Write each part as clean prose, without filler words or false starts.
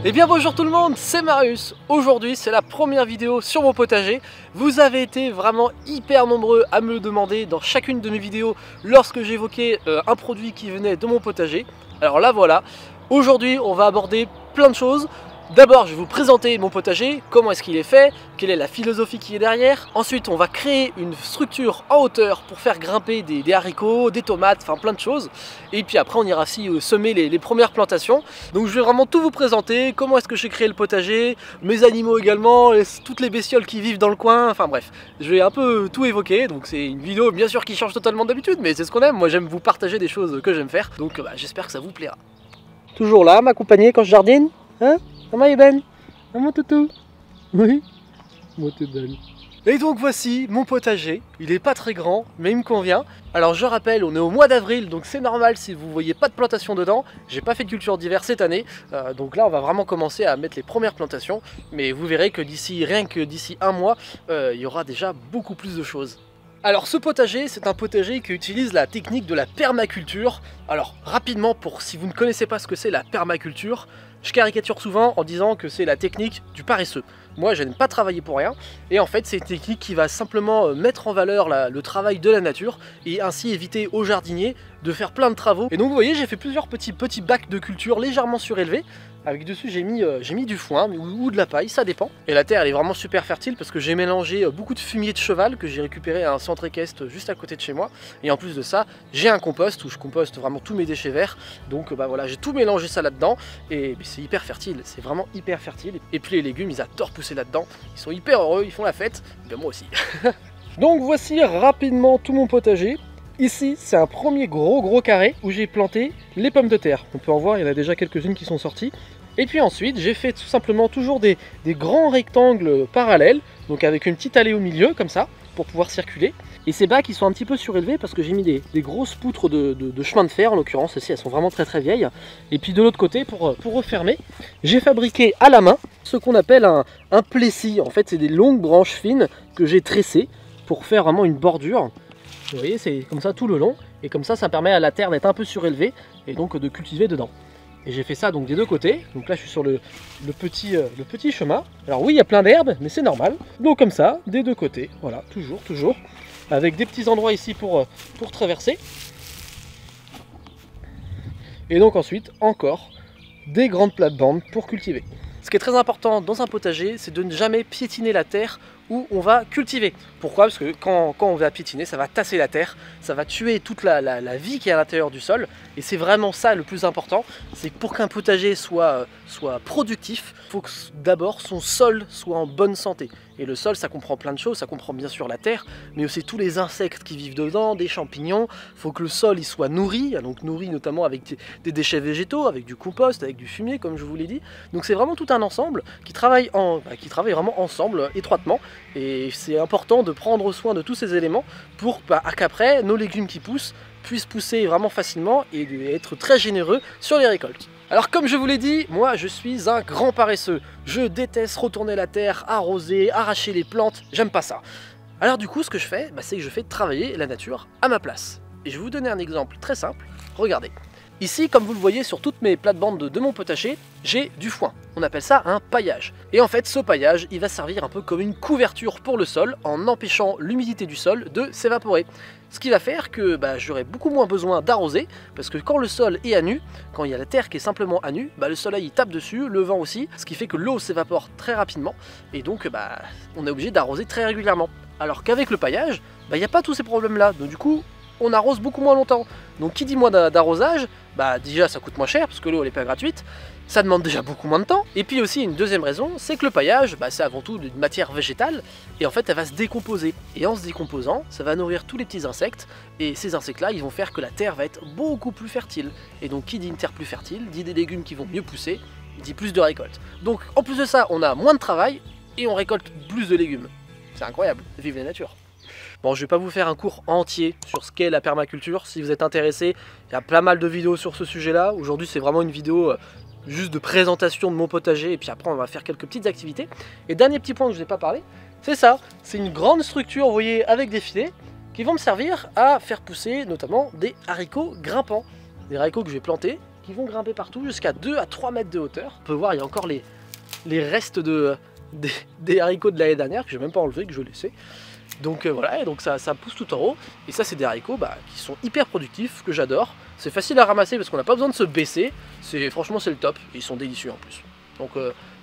Eh bien bonjour tout le monde, c'est Marius. Aujourd'hui c'est la première vidéo sur mon potager. Vous avez été vraiment hyper nombreux à me le demander dans chacune de mes vidéos lorsque j'évoquais un produit qui venait de mon potager. Alors là voilà, aujourd'hui on va aborder plein de choses. D'abord je vais vous présenter mon potager, comment est-ce qu'il est fait, quelle est la philosophie qui est derrière. Ensuite on va créer une structure en hauteur pour faire grimper des haricots, des tomates, enfin plein de choses. Et puis après on ira aussi semer les premières plantations. Donc je vais vraiment tout vous présenter, comment est-ce que j'ai créé le potager, mes animaux également, toutes les bestioles qui vivent dans le coin, enfin bref. Je vais un peu tout évoquer, donc c'est une vidéo bien sûr qui change totalement d'habitude, mais c'est ce qu'on aime. Moi j'aime vous partager des choses que j'aime faire, donc j'espère que ça vous plaira. Toujours là, m'accompagner quand je jardine, hein? Comment est Ben? Ah mon toutou? Oui? Moi t'es belle. Et donc voici mon potager, il est pas très grand mais il me convient. Alors je rappelle, on est au mois d'avril donc c'est normal si vous voyez pas de plantation dedans. J'ai pas fait de culture d'hiver cette année, donc là on va vraiment commencer à mettre les premières plantations. Mais vous verrez que d'ici, rien que d'ici un mois, il y aura déjà beaucoup plus de choses. Alors ce potager, c'est un potager qui utilise la technique de la permaculture. Alors rapidement, pour si vous ne connaissez pas ce que c'est la permaculture, je caricature souvent en disant que c'est la technique du paresseux. Moi je n'aime pas travailler pour rien, et en fait c'est une technique qui va simplement mettre en valeur le travail de la nature, et ainsi éviter aux jardiniers de faire plein de travaux. Et donc vous voyez, j'ai fait plusieurs petits bacs de culture légèrement surélevés. Avec dessus j'ai mis du foin ou de la paille, ça dépend. Et la terre elle est vraiment super fertile parce que j'ai mélangé beaucoup de fumier de cheval que j'ai récupéré à un centre équestre juste à côté de chez moi. Et en plus de ça, j'ai un compost où je composte vraiment tous mes déchets verts. Donc voilà, j'ai tout mélangé ça là-dedans et c'est hyper fertile, c'est vraiment hyper fertile. Et puis les légumes, ils adorent pousser là-dedans. Ils sont hyper heureux, ils font la fête. Et bien moi aussi. Donc voici rapidement tout mon potager. Ici, c'est un premier gros carré où j'ai planté les pommes de terre. On peut en voir, il y en a déjà quelques-unes qui sont sorties. Et puis ensuite, j'ai fait tout simplement toujours des grands rectangles parallèles, donc avec une petite allée au milieu, comme ça, pour pouvoir circuler. Et ces bacs, ils sont un petit peu surélevés parce que j'ai mis des grosses poutres de chemin de fer, en l'occurrence, ici, elles sont vraiment très vieilles. Et puis de l'autre côté, pour refermer, j'ai fabriqué à la main ce qu'on appelle un plessis. En fait, c'est des longues branches fines que j'ai tressées pour faire vraiment une bordure. Vous voyez, c'est comme ça tout le long, et comme ça permet à la terre d'être un peu surélevée, et donc de cultiver dedans. Et j'ai fait ça donc des deux côtés, donc là je suis sur le petit chemin. Alors oui, il y a plein d'herbes, mais c'est normal. Donc comme ça, des deux côtés, voilà, toujours, avec des petits endroits ici pour traverser. Et donc ensuite, encore des grandes plates-bandes pour cultiver. Ce qui est très important dans un potager, c'est de ne jamais piétiner la terre où on va cultiver. Pourquoi? Parce que quand on va piétiner, ça va tasser la terre, ça va tuer toute la vie qui est à l'intérieur du sol. Et c'est vraiment ça le plus important, c'est que pour qu'un potager soit productif, il faut que d'abord son sol soit en bonne santé. Et le sol, ça comprend plein de choses, ça comprend bien sûr la terre, mais aussi tous les insectes qui vivent dedans, des champignons. Il faut que le sol il soit nourri, donc nourri notamment avec des déchets végétaux, avec du compost, avec du fumier comme je vous l'ai dit. Donc c'est vraiment tout un ensemble qui travaille vraiment ensemble, étroitement. Et c'est important de prendre soin de tous ces éléments pour qu'après nos légumes qui poussent puissent pousser vraiment facilement et être très généreux sur les récoltes. Alors comme je vous l'ai dit, moi je suis un grand paresseux. Je déteste retourner la terre, arroser, arracher les plantes, j'aime pas ça. Alors du coup ce que je fais, c'est que je fais travailler la nature à ma place. Et je vais vous donner un exemple très simple, regardez. Ici, comme vous le voyez sur toutes mes plates-bandes de mon potager, j'ai du foin. On appelle ça un paillage. Et en fait, ce paillage, il va servir un peu comme une couverture pour le sol en empêchant l'humidité du sol de s'évaporer. Ce qui va faire que j'aurai beaucoup moins besoin d'arroser, parce que quand le sol est à nu, quand il y a la terre qui est simplement à nu, le soleil il tape dessus, le vent aussi, ce qui fait que l'eau s'évapore très rapidement, et donc on est obligé d'arroser très régulièrement. Alors qu'avec le paillage, il n'y a pas tous ces problèmes-là, donc du coup, on arrose beaucoup moins longtemps. Donc qui dit moins d'arrosage, déjà ça coûte moins cher parce que l'eau elle est pas gratuite, ça demande déjà beaucoup moins de temps. Et puis aussi une deuxième raison, c'est que le paillage, c'est avant tout une matière végétale et en fait elle va se décomposer. Et en se décomposant, ça va nourrir tous les petits insectes et ces insectes-là, ils vont faire que la terre va être beaucoup plus fertile. Et donc qui dit une terre plus fertile, dit des légumes qui vont mieux pousser, dit plus de récoltes. Donc en plus de ça, on a moins de travail et on récolte plus de légumes. C'est incroyable, vive la nature. Bon, je vais pas vous faire un cours entier sur ce qu'est la permaculture. Si vous êtes intéressé, il y a pas mal de vidéos sur ce sujet-là. Aujourd'hui, c'est vraiment une vidéo juste de présentation de mon potager. Et puis après, on va faire quelques petites activités. Et dernier petit point que je n'ai pas parlé, c'est ça. C'est une grande structure, vous voyez, avec des filets qui vont me servir à faire pousser notamment des haricots grimpants. Des haricots que je vais planter, qui vont grimper partout jusqu'à 2 à 3 mètres de hauteur. On peut voir, il y a encore les restes des haricots de l'année dernière que j'ai même pas enlevé, que je laissais. Donc voilà, et donc ça pousse tout en haut. Et ça, c'est des haricots qui sont hyper productifs, que j'adore. C'est facile à ramasser parce qu'on n'a pas besoin de se baisser. Franchement, c'est le top. Et ils sont délicieux en plus. Donc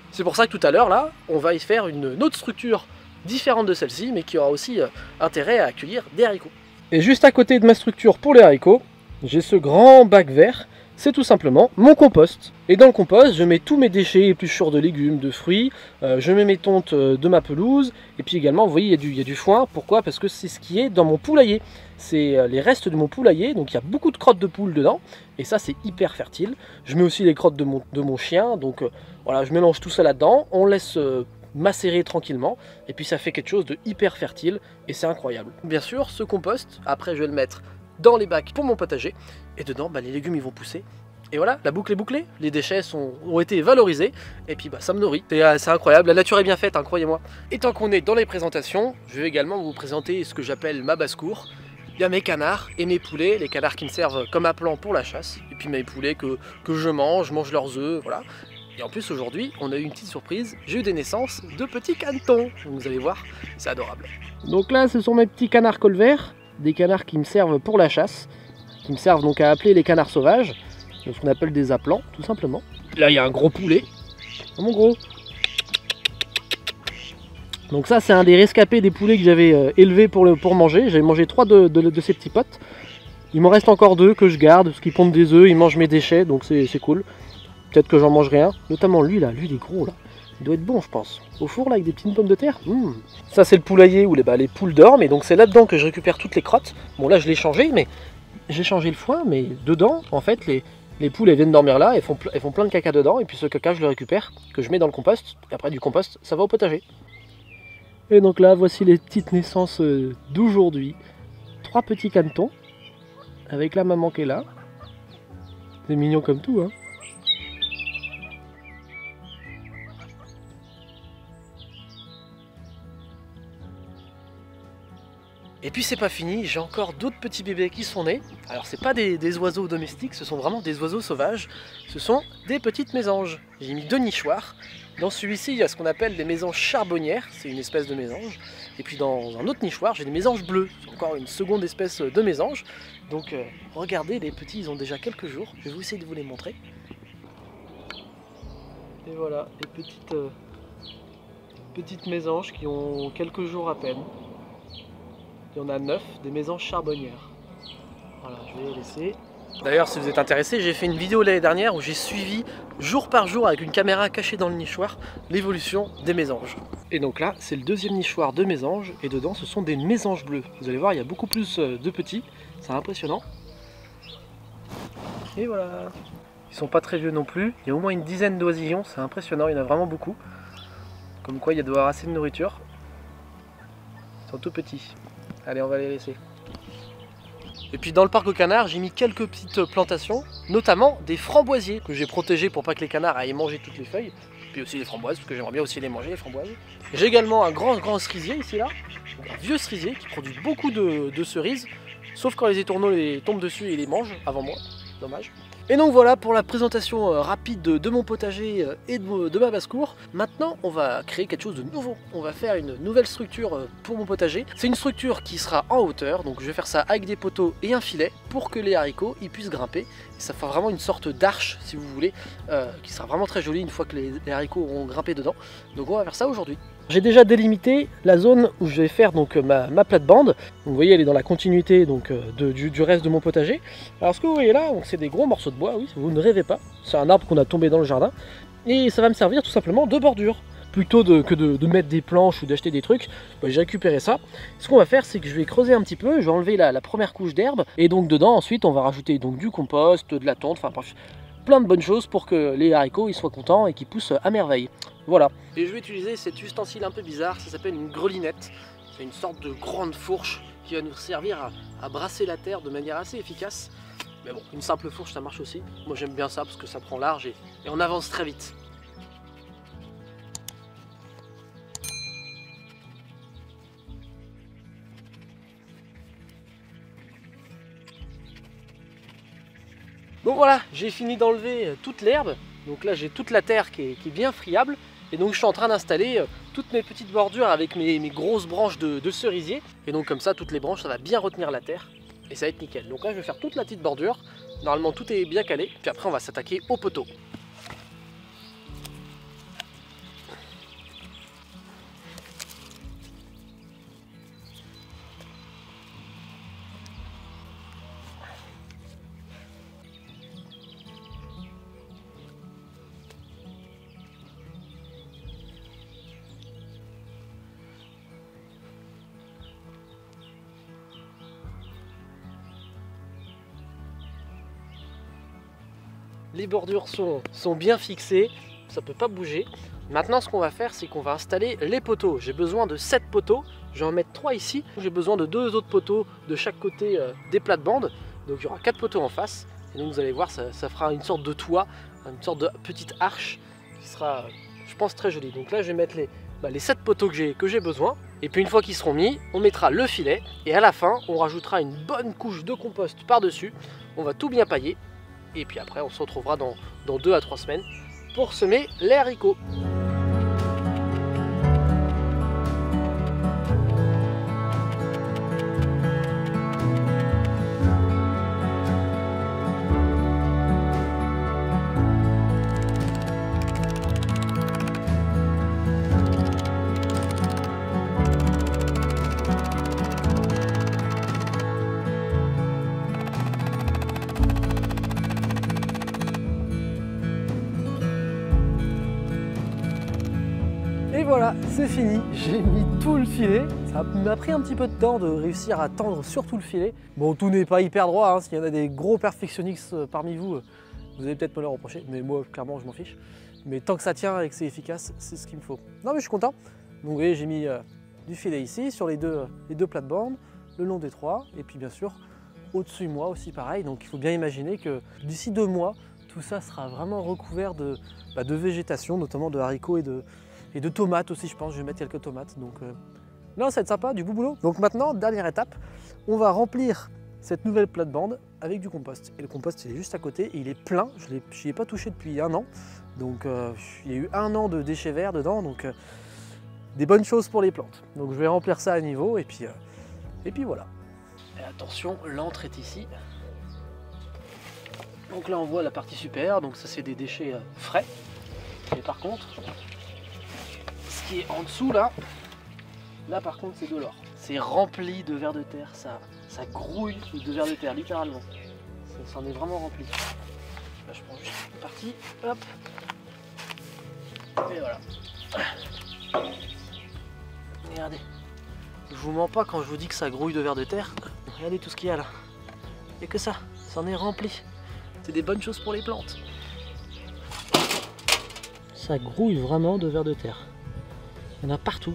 c'est pour ça que tout à l'heure, là, on va y faire une autre structure différente de celle-ci, mais qui aura aussi intérêt à accueillir des haricots. Et juste à côté de ma structure pour les haricots, j'ai ce grand bac vert. C'est tout simplement mon compost. Et dans le compost, je mets tous mes déchets, épluchures de légumes, de fruits, je mets mes tontes de ma pelouse, et puis également, vous voyez, il y a du foin. Pourquoi? Parce que c'est ce qui est dans mon poulailler. C'est les restes de mon poulailler, donc il y a beaucoup de crottes de poules dedans, et ça c'est hyper fertile. Je mets aussi les crottes de mon chien, donc voilà, je mélange tout ça là-dedans, on laisse macérer tranquillement, et puis ça fait quelque chose de hyper fertile, et c'est incroyable. Bien sûr, ce compost, après je vais le mettre dans les bacs pour mon potager, et dedans les légumes ils vont pousser. Et voilà, la boucle est bouclée, les déchets ont été valorisés, et puis ça me nourrit. C'est incroyable, la nature est bien faite, hein, croyez-moi. Et tant qu'on est dans les présentations, je vais également vous présenter ce que j'appelle ma basse-cour. Il y a mes canards et mes poulets, les canards qui me servent comme appât pour la chasse, et puis mes poulets que je mange leurs œufs, voilà. Et en plus aujourd'hui, on a eu une petite surprise, j'ai eu des naissances de petits canetons, vous allez voir, c'est adorable. Donc là, ce sont mes petits canards colverts, des canards qui me servent pour la chasse, qui me servent donc à appeler les canards sauvages, ce qu'on appelle des appelants, tout simplement. Là, il y a un gros poulet, mon gros. Donc ça, c'est un des rescapés des poulets que j'avais élevés pour manger. J'avais mangé 3 de ces petits potes. Il m'en reste encore 2 que je garde, parce qu'ils pondent des œufs, ils mangent mes déchets, donc c'est cool. Peut-être que j'en mangerai un, notamment lui là, lui il est gros là. Il doit être bon je pense. Au four là avec des petites pommes de terre. Ça c'est le poulailler où les poules dorment, et donc c'est là-dedans que je récupère toutes les crottes. Bon là je l'ai changé, mais j'ai changé le foin, mais dedans en fait les poules elles viennent dormir là, elles font plein de caca dedans, et puis ce caca je le récupère, que je mets dans le compost, et après du compost ça va au potager. Et donc là voici les petites naissances d'aujourd'hui. 3 petits canetons, avec la maman qui est là. C'est mignon comme tout hein. Et puis c'est pas fini, j'ai encore d'autres petits bébés qui sont nés. Alors c'est pas des oiseaux domestiques, ce sont vraiment des oiseaux sauvages. Ce sont des petites mésanges. J'ai mis 2 nichoirs. Dans celui-ci, il y a ce qu'on appelle des mésanges charbonnières, c'est une espèce de mésange. Et puis dans un autre nichoir, j'ai des mésanges bleus, c'est encore une seconde espèce de mésange. Donc regardez, les petits, ils ont déjà quelques jours. Je vais vous essayer de vous les montrer. Et voilà, les petites mésanges qui ont quelques jours à peine. Il y en a 9, des mésanges charbonnières. Voilà, je vais les laisser. D'ailleurs, si vous êtes intéressé, j'ai fait une vidéo l'année dernière où j'ai suivi jour par jour avec une caméra cachée dans le nichoir l'évolution des mésanges. Et donc là, c'est le deuxième nichoir de mésanges, et dedans ce sont des mésanges bleus. Vous allez voir, il y a beaucoup plus de petits, c'est impressionnant. Et voilà. Ils sont pas très vieux non plus, il y a au moins une dizaine d'oisillons, c'est impressionnant, il y en a vraiment beaucoup. Comme quoi il y a de avoir assez de nourriture. Ils sont tout petits. Allez, on va les laisser. Et puis dans le parc aux canards, j'ai mis quelques petites plantations, notamment des framboisiers que j'ai protégés pour pas que les canards aillent manger toutes les feuilles. Puis aussi les framboises, parce que j'aimerais bien aussi les manger, les framboises. J'ai également un grand cerisier ici là, un vieux cerisier qui produit beaucoup de cerises, sauf quand les étourneaux les tombent dessus et les mangent avant moi. Dommage. Et donc voilà pour la présentation rapide de mon potager et de ma basse-cour. Maintenant on va créer quelque chose de nouveau. On va faire une nouvelle structure pour mon potager. C'est une structure qui sera en hauteur, donc je vais faire ça avec des poteaux et un filet pour que les haricots ils puissent grimper. Et ça fera vraiment une sorte d'arche si vous voulez, qui sera vraiment très jolie une fois que les haricots auront grimpé dedans. Donc on va faire ça aujourd'hui. J'ai déjà délimité la zone où je vais faire donc ma plate-bande. Donc, vous voyez, elle est dans la continuité donc, du reste de mon potager. Alors ce que vous voyez là, c'est des gros morceaux de bois, oui, vous ne rêvez pas. C'est un arbre qu'on a tombé dans le jardin. Et ça va me servir tout simplement de bordure. Plutôt que de mettre des planches ou d'acheter des trucs, j'ai récupéré ça. Ce qu'on va faire, c'est que je vais creuser un petit peu, je vais enlever la première couche d'herbe. Et donc dedans, ensuite, on va rajouter donc, du compost, de la tonte, enfin bref, plein de bonnes choses pour que les haricots ils soient contents et qu'ils poussent à merveille. Voilà. Et je vais utiliser cet ustensile un peu bizarre, ça s'appelle une grelinette. C'est une sorte de grande fourche qui va nous servir à brasser la terre de manière assez efficace. Mais bon, une simple fourche ça marche aussi. Moi j'aime bien ça parce que ça prend large et on avance très vite. Bon Donc voilà, j'ai fini d'enlever toute l'herbe. Donc là j'ai toute la terre qui est bien friable. Et donc je suis en train d'installer toutes mes petites bordures avec mes grosses branches de cerisier. Et donc comme ça, toutes les branches, ça va bien retenir la terre. Et ça va être nickel. Donc là je vais faire toute la petite bordure. Normalement tout est bien calé. Puis après on va s'attaquer au poteau. Les bordures sont bien fixées, ça ne peut pas bouger. Maintenant ce qu'on va faire, c'est qu'on va installer les poteaux. J'ai besoin de 7 poteaux, je vais en mettre 3 ici. J'ai besoin de 2 autres poteaux de chaque côté des plates-bandes. Donc il y aura 4 poteaux en face. Et donc vous allez voir, ça fera une sorte de toit, une sorte de petite arche qui sera, je pense, très jolie. Donc là je vais mettre les 7 poteaux que j'ai besoin. Et puis une fois qu'ils seront mis, on mettra le filet. Et à la fin, on rajoutera une bonne couche de compost par-dessus. On va tout bien pailler. Et puis après, on se retrouvera dans 2 à 3 semaines pour semer les haricots. Et voilà, c'est fini, j'ai mis tout le filet. Ça m'a pris un petit peu de temps de réussir à tendre sur tout le filet. Bon, tout n'est pas hyper droit, hein. S'il y en a des gros perfectionnistes parmi vous, vous allez peut-être me le reprocher, mais moi, clairement, je m'en fiche. Mais tant que ça tient et que c'est efficace, c'est ce qu'il me faut. Non, mais je suis content. Donc, vous voyez, j'ai mis du filet ici, sur les deux plates-bandes, le long des 3, et puis bien sûr, au-dessus de moi aussi pareil. Donc, il faut bien imaginer que d'ici 2 mois, tout ça sera vraiment recouvert de végétation, notamment de haricots et de tomates aussi, je pense. Je vais mettre quelques tomates. Donc non, ça va être sympa, du beau boulot. Donc maintenant, dernière étape, on va remplir cette nouvelle plate-bande avec du compost. Et le compost, il est juste à côté et il est plein. Je n'y ai pas touché depuis 1 an. Donc il y a eu 1 an de déchets verts dedans. Donc des bonnes choses pour les plantes. Donc je vais remplir ça à niveau et puis voilà. Et attention, l'antre est ici. Donc là, on voit la partie supérieure. Donc ça, c'est des déchets frais. Et par contre, ce qui est en dessous là par contre c'est de l'or. C'est rempli de vers de terre, ça grouille de vers de terre littéralement. Ça en est vraiment rempli. Là je prends juste une partie, hop, et voilà. Regardez, je vous mens pas quand je vous dis que ça grouille de vers de terre. Regardez tout ce qu'il y a là. Il n'y a que ça en est rempli. C'est des bonnes choses pour les plantes. Ça grouille vraiment de vers de terre. Il y en a partout.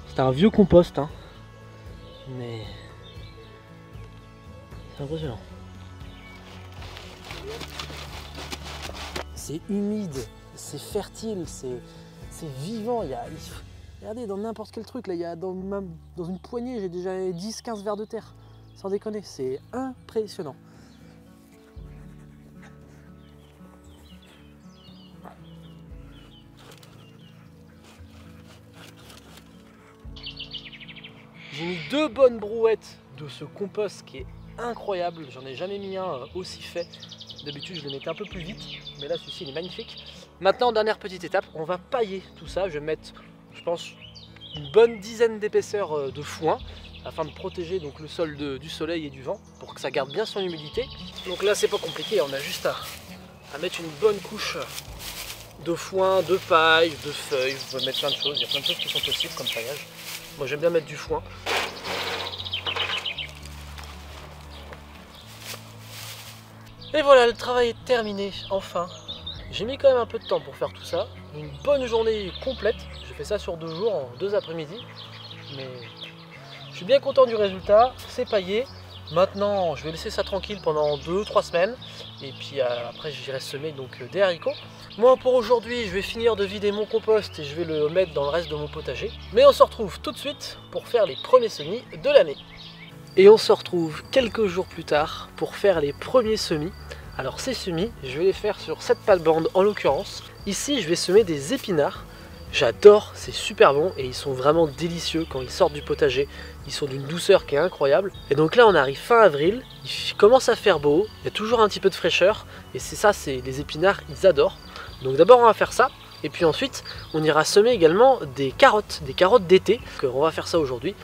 C'est un vieux compost, hein. Mais c'est impressionnant. C'est humide, c'est fertile, c'est vivant. Regardez, dans n'importe quel truc, là, il y a dans une poignée, j'ai déjà 10-15 vers de terre. Sans déconner, c'est impressionnant. J'ai mis 2 bonnes brouettes de ce compost qui est incroyable. J'en ai jamais mis un aussi fait. D'habitude, je le mettais un peu plus vite, mais là, celui-ci, il est magnifique. Maintenant, dernière petite étape, on va pailler tout ça. Je vais mettre, je pense, une bonne dizaine d'épaisseurs de foin afin de protéger donc le sol du soleil et du vent pour que ça garde bien son humidité. Donc là, c'est pas compliqué. On a juste à mettre une bonne couche de foin, de paille, de feuilles. Vous pouvez mettre plein de choses. Il y a plein de choses qui sont possibles comme paillage. Moi j'aime bien mettre du foin. Et voilà, le travail est terminé, enfin. J'ai mis quand même un peu de temps pour faire tout ça. Une bonne journée complète. J'ai fait ça sur 2 jours, en 2 après-midi. Mais je suis bien content du résultat. C'est paillé. Maintenant, je vais laisser ça tranquille pendant 2-3 semaines. Et puis après, j'irai semer donc des haricots. Moi, pour aujourd'hui, je vais finir de vider mon compost et je vais le mettre dans le reste de mon potager. Mais on se retrouve tout de suite pour faire les premiers semis de l'année. Et on se retrouve quelques jours plus tard pour faire les premiers semis. Alors ces semis, je vais les faire sur cette plate-bande en l'occurrence. Ici, je vais semer des épinards. J'adore, c'est super bon et ils sont vraiment délicieux quand ils sortent du potager. Ils sont d'une douceur qui est incroyable. Et donc là, on arrive fin avril, il commence à faire beau, il y a toujours un petit peu de fraîcheur. Et c'est ça, c'est les épinards, ils adorent. Donc d'abord, on va faire ça. Et puis ensuite, on ira semer également des carottes d'été. On va faire ça aujourd'hui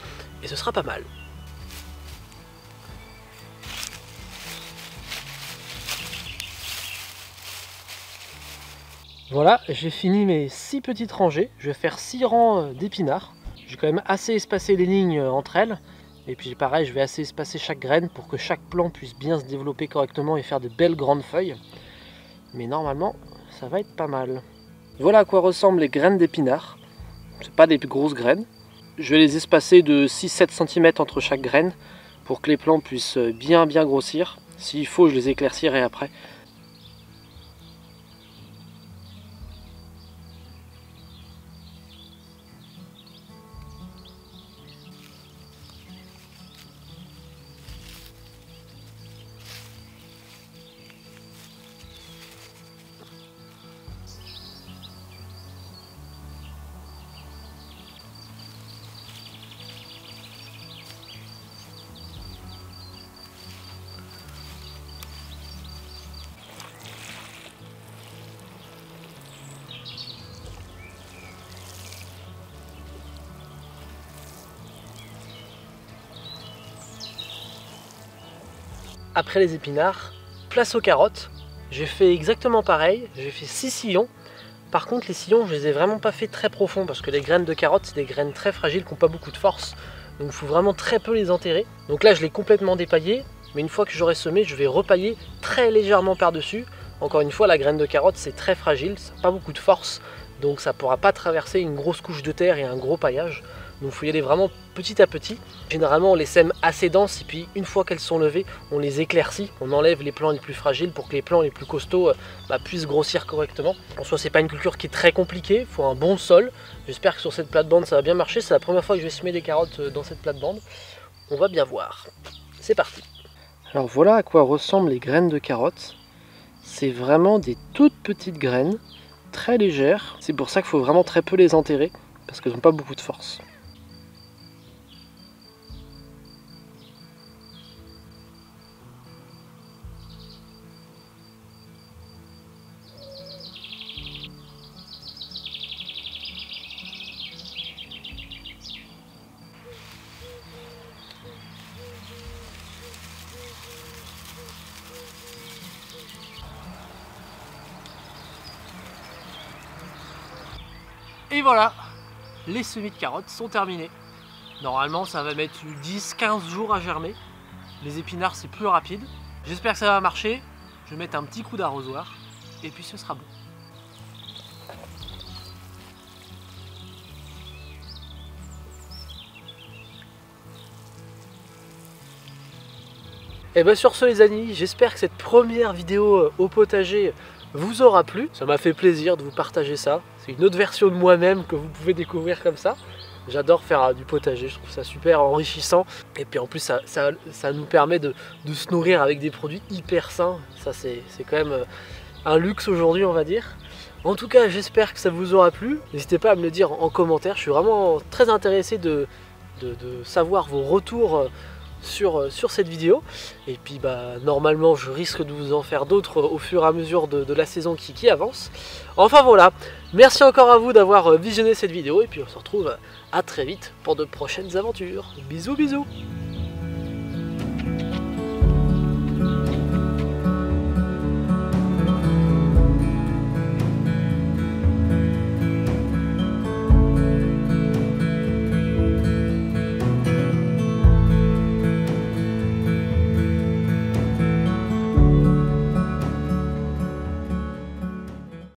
et ce sera pas mal. Voilà, j'ai fini mes 6 petites rangées. Je vais faire 6 rangs d'épinards. J'ai quand même assez espacé les lignes entre elles. Et puis pareil, je vais assez espacer chaque graine pour que chaque plant puisse bien se développer correctement et faire de belles grandes feuilles. Mais normalement, ça va être pas mal. Voilà à quoi ressemblent les graines d'épinards. C'est pas des grosses graines. Je vais les espacer de 6-7 cm entre chaque graine pour que les plants puissent bien grossir. S'il faut, je les éclaircirai après. Après les épinards, place aux carottes. J'ai fait exactement pareil, j'ai fait 6 sillons. Par contre les sillons, je les ai vraiment pas fait très profonds parce que les graines de carottes, c'est des graines très fragiles qui n'ont pas beaucoup de force. Donc il faut vraiment très peu les enterrer. Donc là je l'ai complètement dépaillé, mais une fois que j'aurai semé, je vais repailler très légèrement par-dessus. Encore une fois, la graine de carotte c'est très fragile, ça n'a pas beaucoup de force. Donc ça ne pourra pas traverser une grosse couche de terre et un gros paillage. Donc il faut y aller vraiment petit à petit. Généralement on les sème assez denses et puis une fois qu'elles sont levées, on les éclaircit. On enlève les plants les plus fragiles pour que les plants les plus costauds puissent grossir correctement. En soi c'est pas une culture qui est très compliquée, il faut un bon sol. J'espère que sur cette plate-bande ça va bien marcher. C'est la première fois que je vais semer des carottes dans cette plate-bande. On va bien voir. C'est parti. Alors voilà à quoi ressemblent les graines de carottes. C'est vraiment des toutes petites graines, très légères. C'est pour ça qu'il faut vraiment très peu les enterrer parce qu'elles n'ont pas beaucoup de force. Et voilà, les semis de carottes sont terminés. Normalement ça va mettre 10-15 jours à germer. Les épinards c'est plus rapide. J'espère que ça va marcher. Je vais mettre un petit coup d'arrosoir et puis ce sera bon. Et bien sur ce les amis, j'espère que cette première vidéo au potager vous aura plu. Ça m'a fait plaisir de vous partager ça. C'est une autre version de moi-même que vous pouvez découvrir comme ça. J'adore faire du potager, je trouve ça super enrichissant. Et puis en plus ça nous permet de se nourrir avec des produits hyper sains. Ça c'est quand même un luxe aujourd'hui on va dire. En tout cas j'espère que ça vous aura plu. N'hésitez pas à me le dire en commentaire. Je suis vraiment très intéressé de savoir vos retours sur cette vidéo. Et puis normalement je risque de vous en faire d'autres au fur et à mesure de la saison qui avance. Enfin voilà, merci encore à vous d'avoir visionné cette vidéo et puis on se retrouve à très vite pour de prochaines aventures. Bisous bisous.